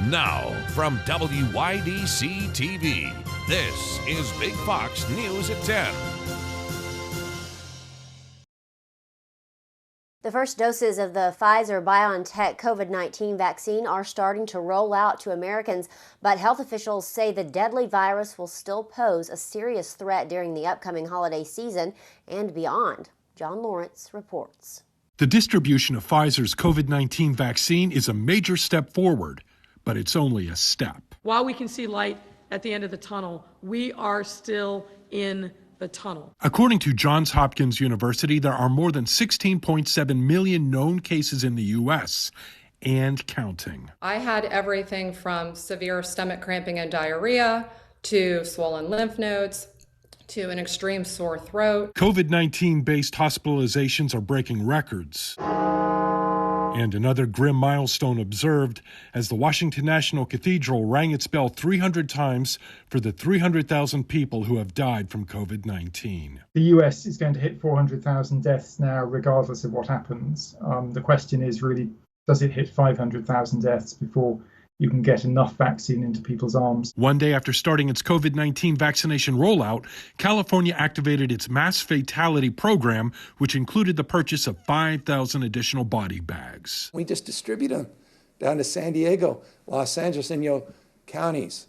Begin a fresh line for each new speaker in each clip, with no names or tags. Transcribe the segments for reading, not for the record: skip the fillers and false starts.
Now, from WYDC TV, this is Big Fox News at 10.
The first doses of the Pfizer-BioNTech COVID-19 vaccine are starting to roll out to Americans, but health officials say the deadly virus will still pose a serious threat during the upcoming holiday season and beyond. John Lawrence reports.
The distribution of Pfizer's COVID-19 vaccine is a major step forward, but it's only a step.
While we can see light at the end of the tunnel, we are still in the tunnel.
According to Johns Hopkins University, there are more than 16.7 million known cases in the U.S. and counting.
I had everything from severe stomach cramping and diarrhea to swollen lymph nodes to an extreme sore throat.
COVID-19-based hospitalizations are breaking records. And another grim milestone observed as the Washington National Cathedral rang its bell 300 times for the 300,000 people who have died from COVID-19.
The US is going to hit 400,000 deaths now, regardless of what happens. The question is really, does it hit 500,000 deaths before you can get enough vaccine into people's arms?
One day after starting its COVID-19 vaccination rollout, California activated its mass fatality program, which included the purchase of 5,000 body bags.
We just distribute them down to San Diego, Los Angeles, and counties.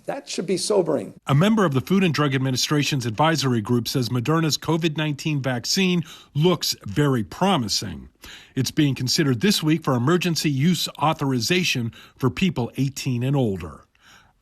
That should be sobering.
A member of the Food and Drug Administration's advisory group says Moderna's COVID-19 vaccine looks very promising. It's being considered this week for emergency use authorization for people 18 and older.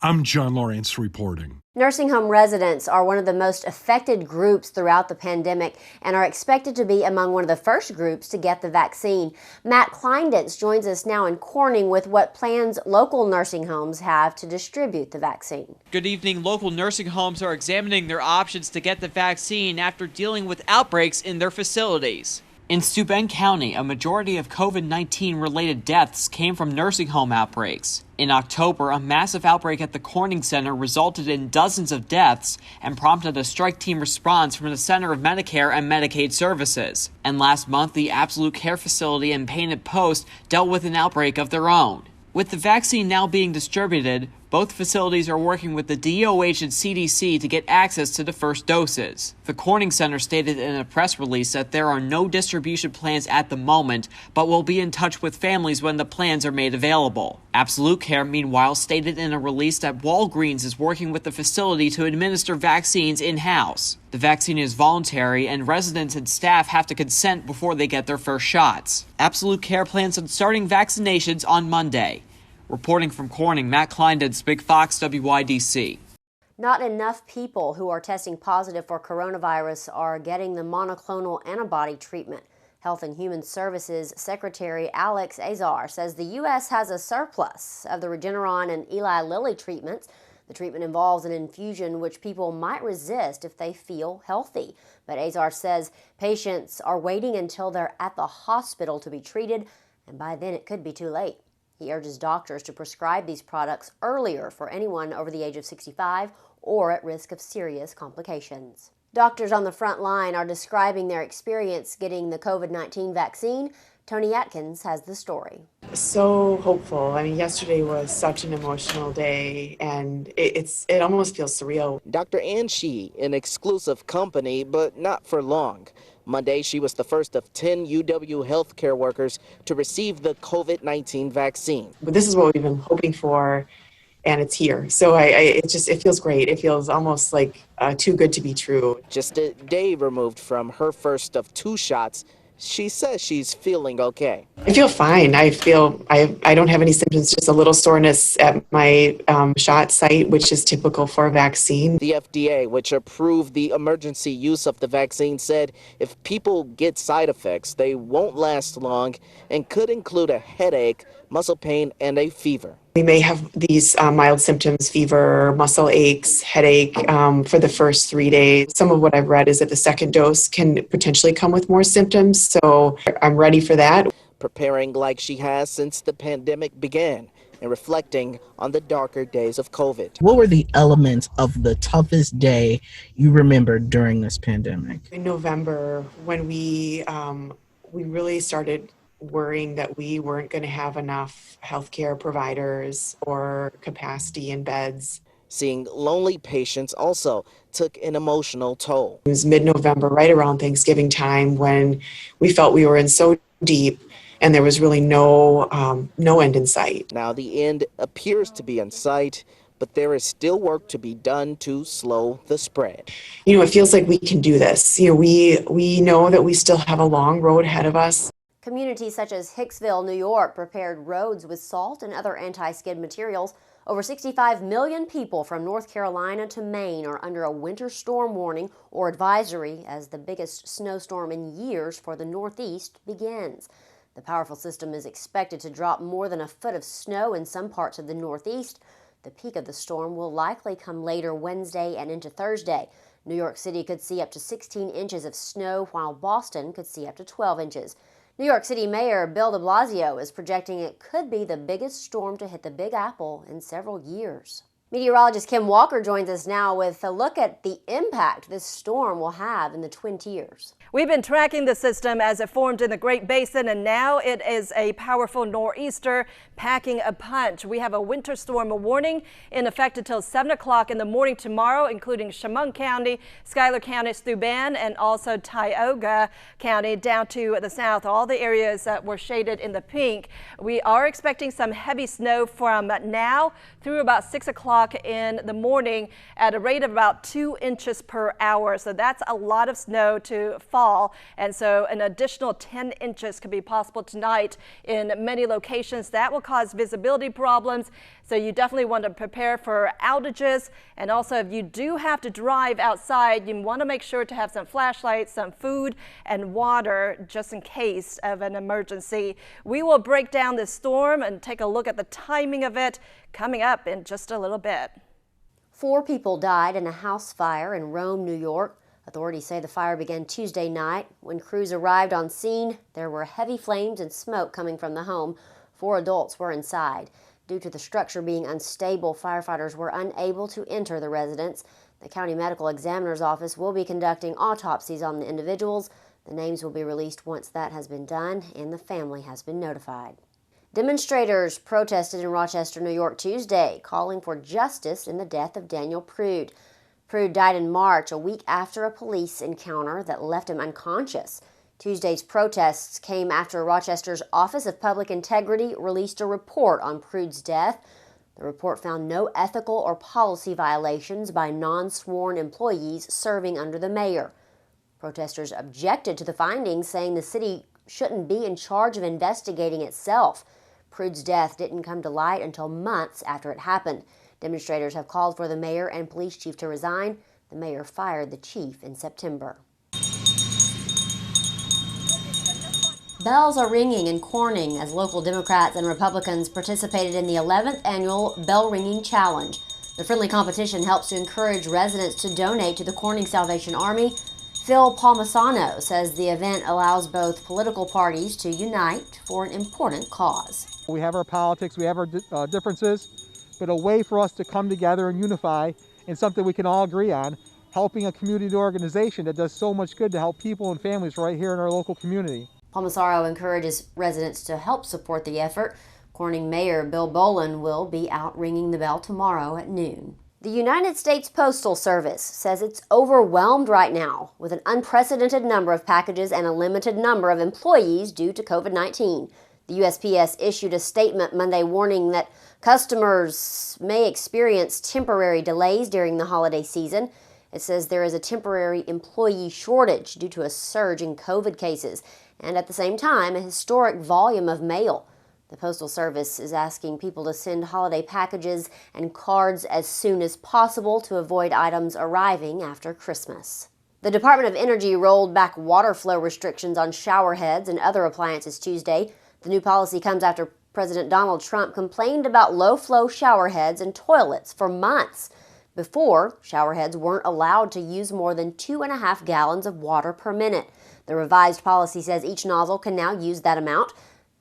I'm John Lawrence reporting.
Nursing home residents are one of the most affected groups throughout the pandemic and are expected to be among one of the first groups to get the vaccine. Matt Kleinditz joins us now in Corning with what plans local nursing homes have to distribute the vaccine.
Good evening. Local nursing homes are examining their options to get the vaccine after dealing with outbreaks in their facilities. In Steuben County, a majority of COVID-19 related deaths came from nursing home outbreaks. In October, a massive outbreak at the Corning Center resulted in dozens of deaths and prompted a strike team response from the Center of Medicare and Medicaid Services. And last month, the Absolute Care facility in Painted Post dealt with an outbreak of their own. With the vaccine now being distributed, both facilities are working with the DOH and CDC to get access to the first doses. The Corning Center stated in a press release that there are no distribution plans at the moment, but will be in touch with families when the plans are made available. Absolute Care, meanwhile, stated in a release that Walgreens is working with the facility to administer vaccines in-house. The vaccine is voluntary, and residents and staff have to consent before they get their first shots. Absolute Care plans on starting vaccinations on Monday. Reporting from Corning, Matt Kleinditz, Big Fox, WYDC.
Not enough people who are testing positive for coronavirus are getting the monoclonal antibody treatment. Health and Human Services Secretary Alex Azar says the U.S. has a surplus of the Regeneron and Eli Lilly treatments. The treatment involves an infusion which people might resist if they feel healthy. But Azar says patients are waiting until they're at the hospital to be treated, and by then it could be too late. He urges doctors to prescribe these products earlier for anyone over the age of 65 or at risk of serious complications. Doctors on the front line are describing their experience getting the COVID-19 vaccine. Tony Atkins has the story.
So hopeful. I mean, yesterday was such an emotional day, and it almost feels surreal.
Dr. Ann Shee, an exclusive company, but not for long. Monday, she was the first of 10 UW healthcare workers to receive the COVID-19 vaccine.
But this is what we've been hoping for, and it's here. So it feels great. It feels almost like too good to be true.
Just a day removed from her first of 2 shots, she says she's feeling okay.
I feel fine. I don't have any symptoms, just a little soreness at my shot site, which is typical for a vaccine.
The FDA, which approved the emergency use of the vaccine, said if people get side effects, they won't last long and could include a headache, muscle pain, and a fever.
We may have these mild symptoms, fever, muscle aches, headache for the first 3 days. Some of what I've read is that the second dose can potentially come with more symptoms, so I'm ready for that.
Preparing like she has since the pandemic began and reflecting on the darker days of COVID.
What were the elements of the toughest day you remember during this pandemic?
In November, when we really started worrying that we weren't going to have enough healthcare providers or capacity in beds.
Seeing lonely patients also took an emotional toll.
It was mid-November, right around Thanksgiving time, when we felt we were in so deep and there was really no end in sight.
Now the end appears to be in sight, but there is still work to be done to slow the spread.
You know, it feels like we can do this. You know, we know that we still have a long road ahead of us.
Communities such as Hicksville, New York, prepared roads with salt and other anti-skid materials. Over 65 million people from North Carolina to Maine are under a winter storm warning or advisory as the biggest snowstorm in years for the Northeast begins. The powerful system is expected to drop more than a foot of snow in some parts of the Northeast. The peak of the storm will likely come later Wednesday and into Thursday. New York City could see up to 16 inches of snow, while Boston could see up to 12 inches. New York City Mayor Bill de Blasio is projecting it could be the biggest storm to hit the Big Apple in several years. Meteorologist Kim Walker joins us now with a look at the impact this storm will have in the Twin Tiers.
We've been tracking the system as it formed in the Great Basin, and now it is a powerful nor'easter packing a punch. We have a winter storm warning in effect until 7 o'clock in the morning tomorrow, including Chemung County, Schuyler County, Steuben, and also Tioga County down to the south. All the areas that were shaded in the pink. We are expecting some heavy snow from now through about 6 o'clock in the morning at a rate of about 2 inches per hour. So that's a lot of snow to fall. And so an additional 10 inches could be possible tonight in many locations. That will cause visibility problems. So you definitely want to prepare for outages. And also, if you do have to drive outside, you want to make sure to have some flashlights, some food and water just in case of an emergency. We will break down this storm and take a look at the timing of it coming up in just a little bit.
4 people died in a house fire in Rome, New York. Authorities say the fire began Tuesday night. When crews arrived on scene, there were heavy flames and smoke coming from the home. 4 adults were inside. Due to the structure being unstable, firefighters were unable to enter the residence. The county medical examiner's office will be conducting autopsies on the individuals. The names will be released once that has been done and the family has been notified. Demonstrators protested in Rochester, New York Tuesday, calling for justice in the death of Daniel Prude. Prude died in March, a week after a police encounter that left him unconscious. Tuesday's protests came after Rochester's Office of Public Integrity released a report on Prude's death. The report found no ethical or policy violations by non-sworn employees serving under the mayor. Protesters objected to the findings, saying the city shouldn't be in charge of investigating itself. Prude's death didn't come to light until months after it happened. Demonstrators have called for the mayor and police chief to resign. The mayor fired the chief in September. Bells are ringing in Corning as local Democrats and Republicans participated in the 11th annual Bell Ringing Challenge. The friendly competition helps to encourage residents to donate to the Corning Salvation Army. Phil Palmisano says the event allows both political parties to unite for an important cause.
We have our politics, we have our differences, but a way for us to come together and unify in something we can all agree on, helping a community organization that does so much good to help people and families right here in our local community.
Palmisano encourages residents to help support the effort. Corning Mayor Bill Bolin will be out ringing the bell tomorrow at noon. The United States Postal Service says it's overwhelmed right now with an unprecedented number of packages and a limited number of employees due to COVID-19. The USPS issued a statement Monday warning that customers may experience temporary delays during the holiday season. It says there is a temporary employee shortage due to a surge in COVID cases and at the same time a historic volume of mail. The Postal Service is asking people to send holiday packages and cards as soon as possible to avoid items arriving after Christmas. The Department of Energy rolled back water flow restrictions on shower heads and other appliances Tuesday. The new policy comes after President Donald Trump complained about low-flow shower heads and toilets for months. Before, shower heads weren't allowed to use more than 2.5 gallons of water per minute. The revised policy says each nozzle can now use that amount.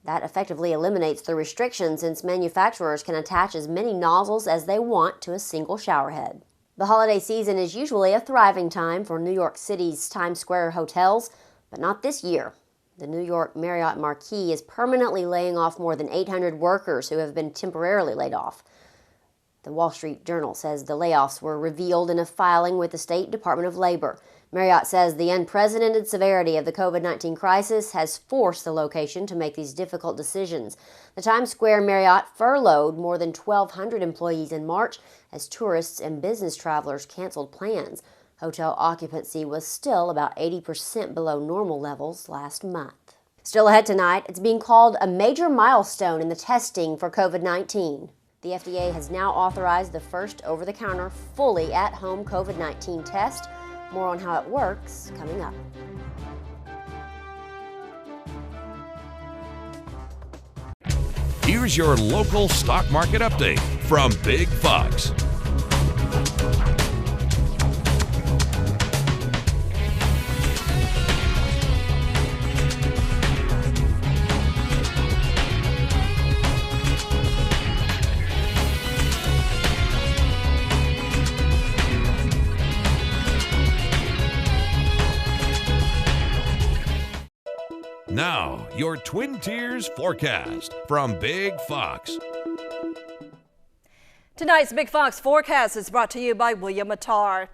That effectively eliminates the restriction since manufacturers can attach as many nozzles as they want to a single shower head. The holiday season is usually a thriving time for New York City's Times Square hotels, but not this year. The New York Marriott Marquis is permanently laying off more than 800 workers who have been temporarily laid off. The Wall Street Journal says the layoffs were revealed in a filing with the State Department of Labor. Marriott says the unprecedented severity of the COVID-19 crisis has forced the location to make these difficult decisions. The Times Square Marriott furloughed more than 1,200 employees in March as tourists and business travelers canceled plans. Hotel occupancy was still about 80% below normal levels last month. Still ahead tonight, it's being called a major milestone in the testing for COVID-19. The FDA has now authorized the first over-the-counter, fully at-home COVID-19 test. More on how it works coming up.
Here's your local stock market update from Big Fox. Now, your Twin Tiers forecast from Big Fox.
Tonight's Big Fox forecast is brought to you by William Mattar.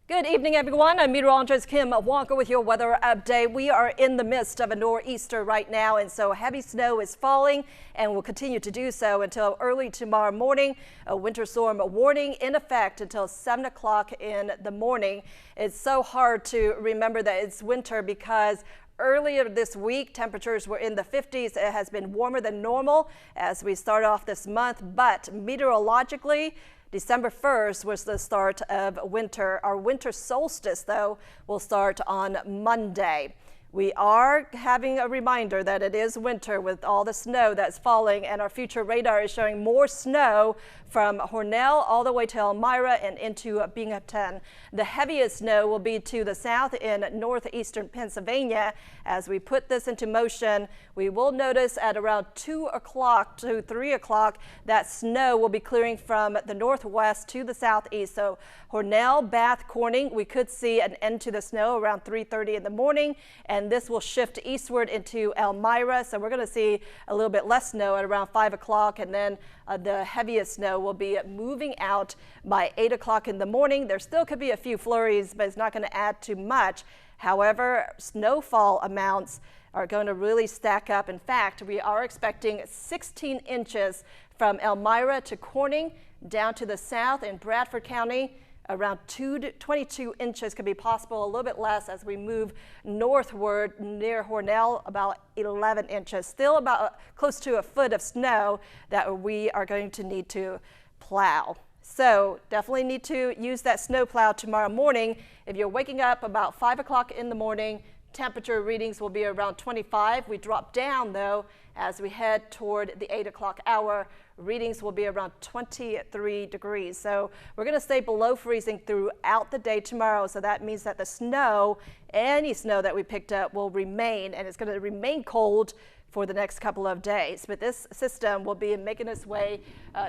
Good evening, everyone. I'm meteorologist Kim Walker with your weather update. We are in the midst of a nor'easter right now, and so heavy snow is falling and will continue to do so until early tomorrow morning. A winter storm warning in effect until 7 o'clock in the morning. It's so hard to remember that it's winter because earlier this week, temperatures were in the 50s. It has been warmer than normal as we start off this month, but meteorologically, December 1st was the start of winter. Our winter solstice, though, will start on Monday. We are having a reminder that it is winter with all the snow that's falling, and our future radar is showing more snow from Hornell all the way to Elmira and into Binghamton. The heaviest snow will be to the south in northeastern Pennsylvania. As we put this into motion, we will notice at around 2 o'clock to 3 o'clock that snow will be clearing from the northwest to the southeast. So Hornell, Bath, Corning, we could see an end to the snow around 3:30 in the morning, and this will shift eastward into Elmira. So we're going to see a little bit less snow at around 5 o'clock, and then the heaviest snow will be moving out by 8 o'clock in the morning. There still could be a few flurries, but it's not going to add too much. However, snowfall amounts are going to really stack up. In fact, we are expecting 16 inches from Elmira to Corning down to the south in Bradford County. Around 22 inches could be possible, a little bit less as we move northward near Hornell, about 11 inches. Still about close to a foot of snow that we are going to need to plow. So definitely need to use that snow plow tomorrow morning. If you're waking up about 5 o'clock in the morning, temperature readings will be around 25. We drop down though as we head toward the 8 o'clock hour. Readings will be around 23 degrees. So we're going to stay below freezing throughout the day tomorrow. So that means that the snow, any snow that we picked up, will remain, and it's going to remain cold for the next couple of days. But this system will be making its way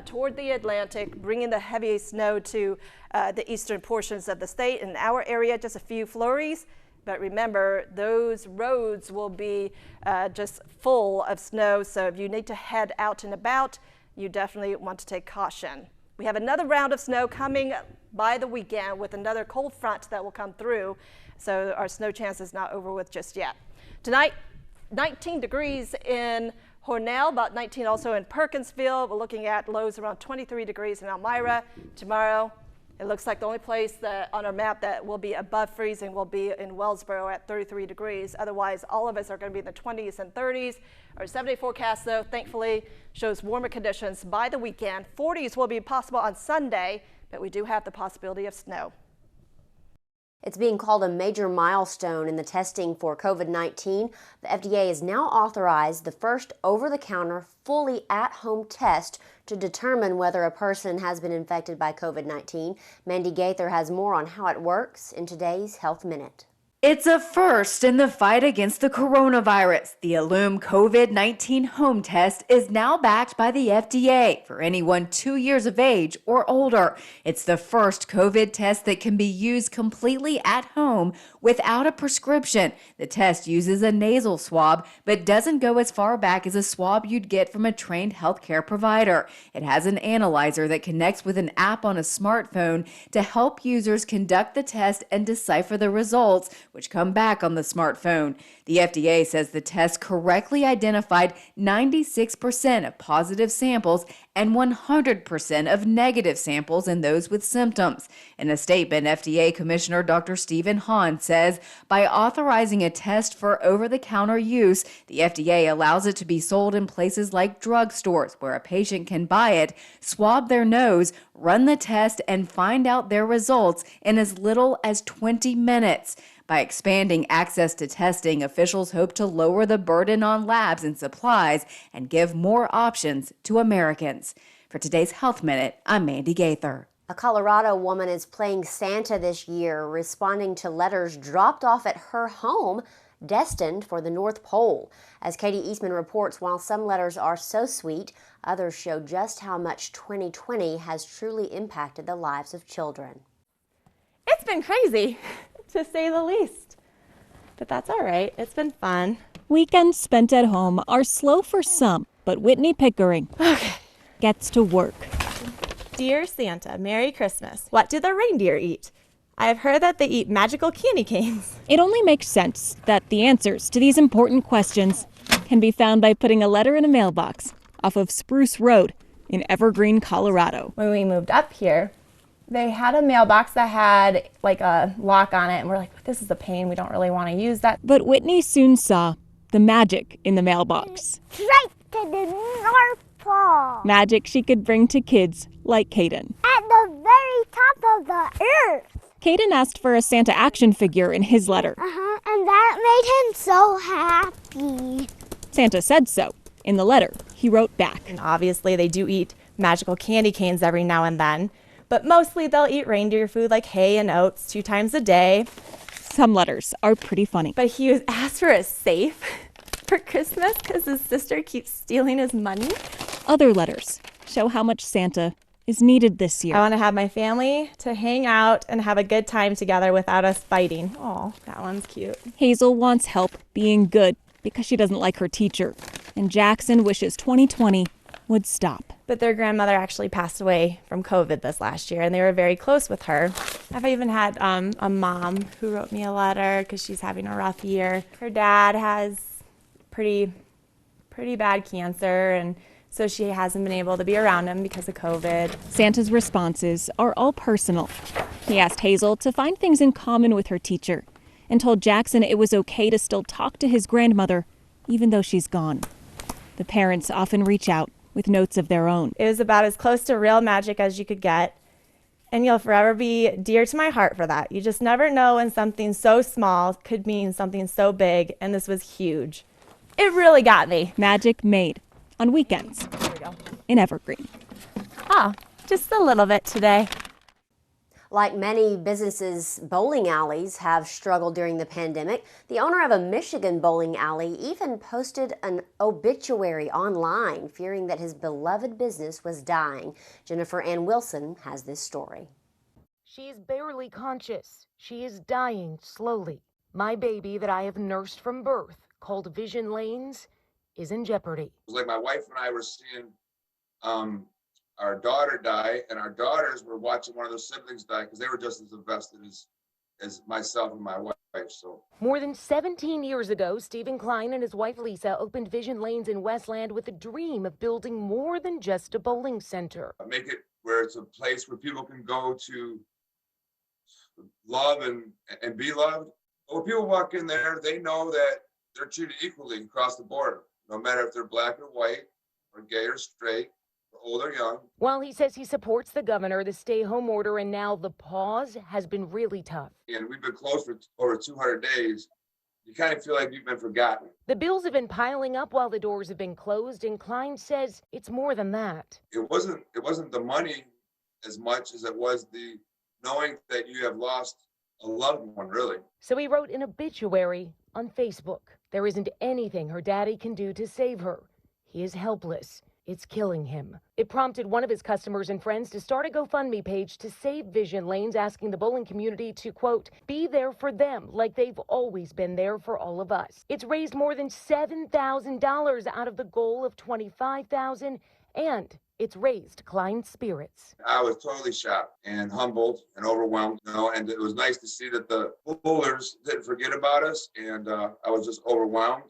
toward the Atlantic, bringing the heavy snow to the eastern portions of the state. In our area, just a few flurries. But remember, those roads will be just full of snow. So if you need to head out and about, you definitely want to take caution. We have another round of snow coming by the weekend with another cold front that will come through. So our snow chance is not over with just yet. Tonight, 19 degrees in Hornell, about 19 also in Perkinsville. We're looking at lows around 23 degrees in Elmira. Tomorrow, it looks like the only place that on our map that will be above freezing will be in Wellsboro at 33 degrees. Otherwise, all of us are going to be in the 20s and 30s. Our 7-day forecast, though, thankfully shows warmer conditions by the weekend. 40s will be possible on Sunday, but we do have the possibility of snow.
It's being called a major milestone in the testing for COVID-19. The FDA has now authorized the first over-the-counter, fully at-home test to determine whether a person has been infected by COVID-19. Mandy Gaither has more on how it works in today's Health Minute.
It's a first in the fight against the coronavirus. The Ellume COVID-19 home test is now backed by the FDA for anyone 2 years of age or older. It's the first COVID test that can be used completely at home without a prescription. The test uses a nasal swab, but doesn't go as far back as a swab you'd get from a trained healthcare provider. It has an analyzer that connects with an app on a smartphone to help users conduct the test and decipher the results, which come back on the smartphone. The FDA says the test correctly identified 96% of positive samples and 100% of negative samples in those with symptoms. In a statement, FDA Commissioner Dr. Stephen Hahn says by authorizing a test for over-the-counter use, the FDA allows it to be sold in places like drugstores where a patient can buy it, swab their nose, run the test, and find out their results in as little as 20 minutes. By expanding access to testing, officials hope to lower the burden on labs and supplies and give more options to Americans. For today's Health Minute, I'm Mandy Gaither.
A Colorado woman is playing Santa this year, responding to letters dropped off at her home destined for the North Pole. As Katie Eastman reports, while some letters are so sweet, others show just how much 2020 has truly impacted the lives of children.
It's been crazy, to say the least. But that's all right. It's been fun.
Weekends spent at home are slow for some, but Whitney Pickering gets to work.
Dear Santa, Merry Christmas. What do the reindeer eat? I have heard that they eat magical candy canes.
It only makes sense that the answers to these important questions can be found by putting a letter in a mailbox off of Spruce Road in Evergreen, Colorado.
When we moved up here, they had a mailbox that had like a lock on it, and we're like, this is a pain. We don't really want to use that.
But Whitney soon saw the magic in the mailbox.
Straight to the North Pole.
Magic she could bring to kids like Caden.
At the very top of the earth.
Caden asked for a Santa action figure in his letter.
And that made him so happy.
Santa said so. In the letter, he wrote back.
And obviously, they do eat magical candy canes every now and then. But mostly they'll eat reindeer food like hay and oats 2 times a day.
Some letters are pretty funny.
But he was asked for a safe for Christmas because his sister keeps stealing his money.
Other letters show how much Santa is needed this year.
I want to have my family to hang out and have a good time together without us fighting. Oh, that one's cute.
Hazel wants help being good because she doesn't like her teacher. And Jackson wishes 2020 would stop.
But their grandmother actually passed away from COVID this last year, and they were very close with her. I've even had a mom who wrote me a letter because she's having a rough year. Her dad has pretty bad cancer, and so she hasn't been able to be around him because of COVID.
Santa's responses are all personal. He asked Hazel to find things in common with her teacher and told Jackson it was okay to still talk to his grandmother even though she's gone. The parents often reach out with notes of their own.
It was about as close to real magic as you could get, and you'll forever be dear to my heart for that. You just never know when something so small could mean something so big, and this was huge. It really got me.
Magic made on weekends in Evergreen.
Oh, just a little bit today.
Like many businesses, bowling alleys have struggled during the pandemic. The owner of a Michigan bowling alley even posted an obituary online, fearing that his beloved business was dying. Jennifer Ann Wilson has this story.
She's barely conscious. She is dying slowly. My baby that I have nursed from birth, called Vision Lanes, is in jeopardy.
It was like my wife and I were seeing our daughter die, and our daughters were watching one of their siblings die because they were just as invested as myself and my wife. So
more than 17 years ago, Stephen Klein and his wife Lisa opened Vision Lanes in Westland with a dream of building more than just a bowling center.
Make it where it's a place where people can go to love and be loved. But when people walk in there, they know that they're treated equally across the board, no matter if they're black or white, or gay or straight, old or young.
While he says he supports the governor, the stay-home order, and now the pause has been really tough.
And we've been closed for over 200 days. You kind of feel like you've been forgotten.
The bills have been piling up while the doors have been closed, and Klein says it's more than that.
It wasn't the money as much as it was the knowing that you have lost a loved one, really.
So he wrote an obituary on Facebook. There isn't anything her daddy can do to save her. He is helpless. It's killing him. It prompted one of his customers and friends to start a GoFundMe page to save Vision Lanes, asking the bowling community to, quote, be there for them like they've always been there for all of us. It's raised more than $7,000 out of the goal of $25,000, and it's raised Klein's spirits.
I was totally shocked and humbled and overwhelmed, and it was nice to see that the bowlers didn't forget about us, and I was just overwhelmed.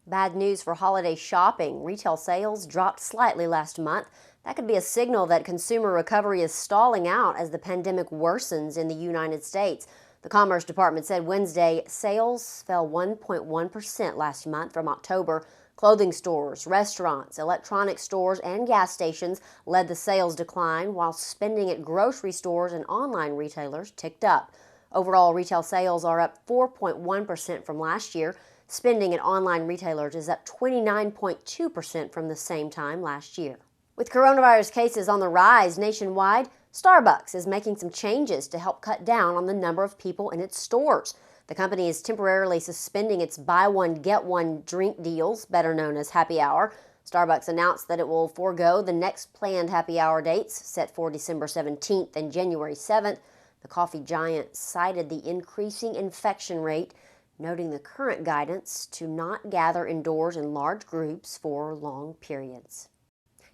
Bad news for holiday shopping. Retail sales dropped slightly last month. That could be a signal that consumer recovery is stalling out as the pandemic worsens in the United States. The Commerce Department said Wednesday sales fell 1.1% last month from October. Clothing stores, restaurants, electronic stores, and gas stations led the sales decline, while spending at grocery stores and online retailers ticked up. Overall, retail sales are up 4.1% from last year. Spending at online retailers is up 29.2% from the same time last year. With coronavirus cases on the rise nationwide, Starbucks is making some changes to help cut down on the number of people in its stores. The company is temporarily suspending its buy one, get one drink deals, better known as happy hour. Starbucks announced that it will forego the next planned happy hour dates, set for December 17th and January 7th. The coffee giant cited the increasing infection rate, noting the current guidance to not gather indoors in large groups for long periods.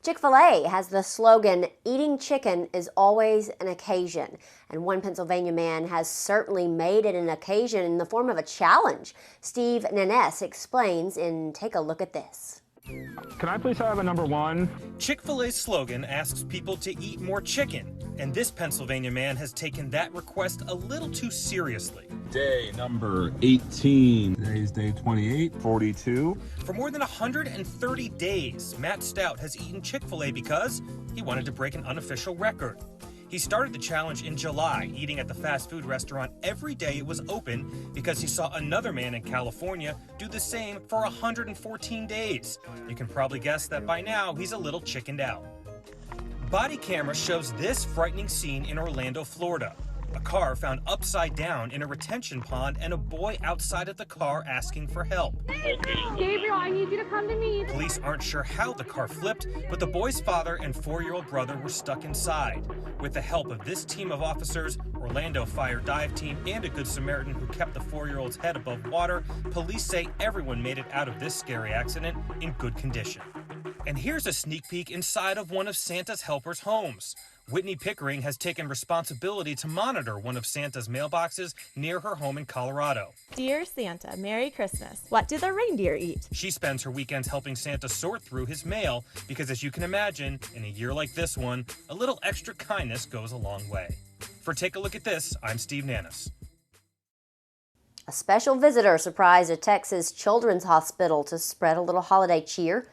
Chick-fil-A has the slogan, eating chicken is always an occasion. And one Pennsylvania man has certainly made it an occasion in the form of a challenge. Steve Naness explains in Take a Look at This.
Can I please have a number one?
Chick-fil-A's slogan asks people to eat more chicken, and this Pennsylvania man has taken that request a little too seriously.
Day number 18. Today's day 28, 42.
For more than 130 days, Matt Stout has eaten Chick-fil-A because he wanted to break an unofficial record. He started the challenge in July, eating at the fast food restaurant every day it was open because he saw another man in California do the same for 114 days. You can probably guess that by now he's a little chickened out. Body camera shows this frightening scene in Orlando, Florida. A car found upside down in a retention pond and a boy outside of the car asking for help.
Gabriel, I need you to come to me.
Police aren't sure how the car flipped, but the boy's father and 4-year-old brother were stuck inside. With the help of this team of officers, Orlando Fire Dive Team, and a Good Samaritan who kept the 4-year-old's head above water, police say everyone made it out of this scary accident in good condition. And here's a sneak peek inside of one of Santa's helpers' homes. Whitney Pickering has taken responsibility to monitor one of Santa's mailboxes near her home in Colorado.
Dear Santa, Merry Christmas. What do the reindeer eat?
She spends her weekends helping Santa sort through his mail because, as you can imagine, in a year like this one, a little extra kindness goes a long way. For Take a Look at This, I'm Steve Nannis.
A special visitor surprised a Texas children's hospital to spread a little holiday cheer.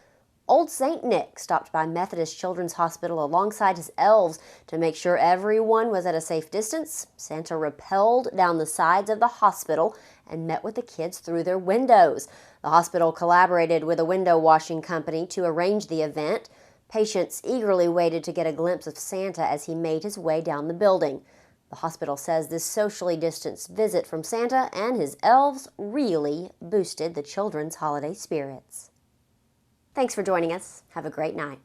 Old St. Nick stopped by Methodist Children's Hospital alongside his elves to make sure everyone was at a safe distance. Santa rappelled down the sides of the hospital and met with the kids through their windows. The hospital collaborated with a window washing company to arrange the event. Patients eagerly waited to get a glimpse of Santa as he made his way down the building. The hospital says this socially distanced visit from Santa and his elves really boosted the children's holiday spirits. Thanks for joining us. Have a great night.